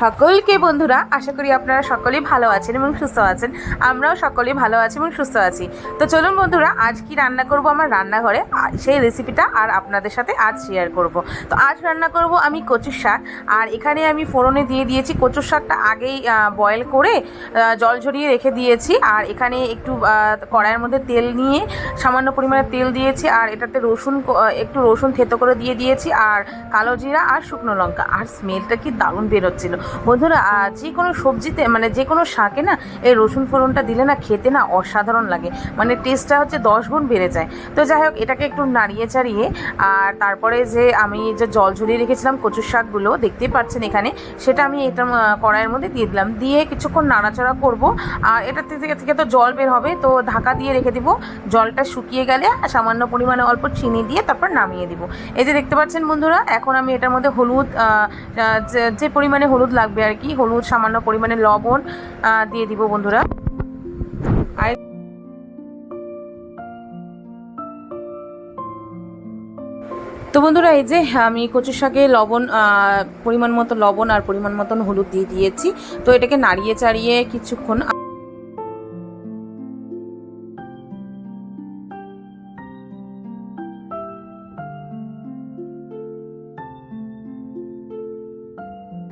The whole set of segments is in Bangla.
সকলকে বন্ধুরা, আশা করি আপনারা সকলেই ভালো আছেন এবং সুস্থ আছেন। আমরাও সকলেই ভালো আছি এবং সুস্থ আছি। তো চলুন বন্ধুরা, আজ কি রান্না করব আমার রান্নাঘরে, সেই রেসিপিটা আর আপনাদের সাথে আজ শেয়ার করব। তো আজ রান্না করব আমি কচুর শাক। আর এখানে আমি ফোড়নে দিয়ে দিয়েছি কচুর শাকটা আগেই বয়েল করে জল ঝরিয়ে রেখে দিয়েছি। আর এখানে একটু কড়াইয়ের মধ্যে তেল নিয়ে সামান্য পরিমাণে তেল দিয়েছি। আর এটাতে একটু রসুন থেতো করে দিয়ে দিয়েছি, আর কালো জিরা আর শুকনো লঙ্কা। আর স্মেলটা কি দারুণ বেরোচ্ছিল বন্ধুরা। যে কোনো সবজিতে মানে যে কোনো শাকে না এই রসুন ফোড়নটা দিলে না খেতে না অসাধারণ লাগে, মানে টেস্টটা হচ্ছে 10 গুণ বেড়ে যায়। তো যাই হোক, এটাকে একটু নাড়িয়ে চাড়িয়ে আর তারপরে যে আমি যে জল ঝরিয়ে রেখেছিলাম কচুর শাকগুলো দেখতেই পাচ্ছেন এখানে, সেটা আমি এটা কড়াইয়ের মধ্যে দিয়ে দিলাম। দিয়ে কিছুক্ষণ নাড়াচাড়া করব। আর এটা থেকে তো জল বের হবে, তো ঢাকা দিয়ে রেখে দিব। জলটা শুকিয়ে গেলে সামান্য পরিমাণে অল্প চিনি দিয়ে তারপর নামিয়ে দিব। এই যে দেখতে পাচ্ছেন বন্ধুরা, এখন আমি এটার মধ্যে হলুদ, যে পরিমাণে হলুদ লাগবে আর কি, হলুদ, সামান্য পরিমাণে লবণ দিয়ে দিব বন্ধুরা। আর তো বন্ধুরা, এই যে আমি কচুর শাকে পরিমাণ মতো লবণ আর পরিমাণ মতন হলুদ দিয়ে দিয়েছি। তো এটাকে নাড়িয়ে চাড়িয়ে কিছুক্ষণ।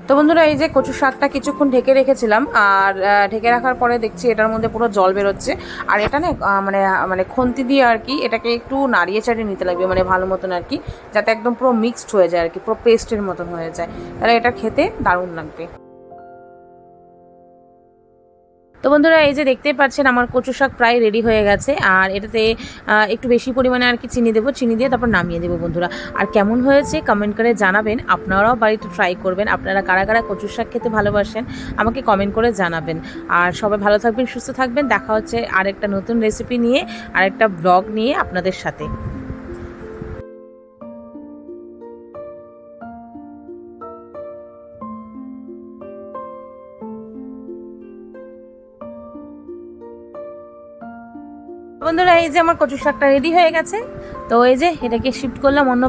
তো বন্ধুরা, এই যে কচু শাকটা কিছুক্ষণ ঢেকে রেখেছিলাম, আর ঢেকে রাখার পরে দেখছি এটার মধ্যে পুরো জল বেরোচ্ছে। আর এটা না মানে মানে খুন্তি দিয়ে আর কি এটাকে একটু নাড়িয়ে চাড়িয়ে নিতে লাগবে, মানে ভালো মতন আর কি, যাতে একদম পুরো মিক্সড হয়ে যায় আর কি, পুরো পেস্টের মতন হয়ে যায়। তাহলে এটা খেতে দারুণ লাগবে। তো বন্ধুরা, এই যে দেখতেই পাচ্ছেন আমার কচু শাক প্রায় রেডি হয়ে গেছে। আর এটাতে একটু বেশি পরিমাণে আর কি চিনি দেবো, চিনি দিয়ে তারপর নামিয়ে দেবো বন্ধুরা। আর কেমন হয়েছে কমেন্ট করে জানাবেন। আপনারাও বাড়িতে ট্রাই করবেন। আপনারা কারা কারা কচু শাক খেতে ভালোবাসেন আমাকে কমেন্ট করে জানাবেন। আর সবাই ভালো থাকবেন, সুস্থ থাকবেন। দেখা হচ্ছে আরেকটা নতুন রেসিপি নিয়ে, আরেকটা ব্লগ নিয়ে আপনাদের সাথে। বন্ধুরা, এই যে আমার কচু শাকটা রেডি হয়ে গেছে। তো এই যে এটাকে শিফট করলাম অন্য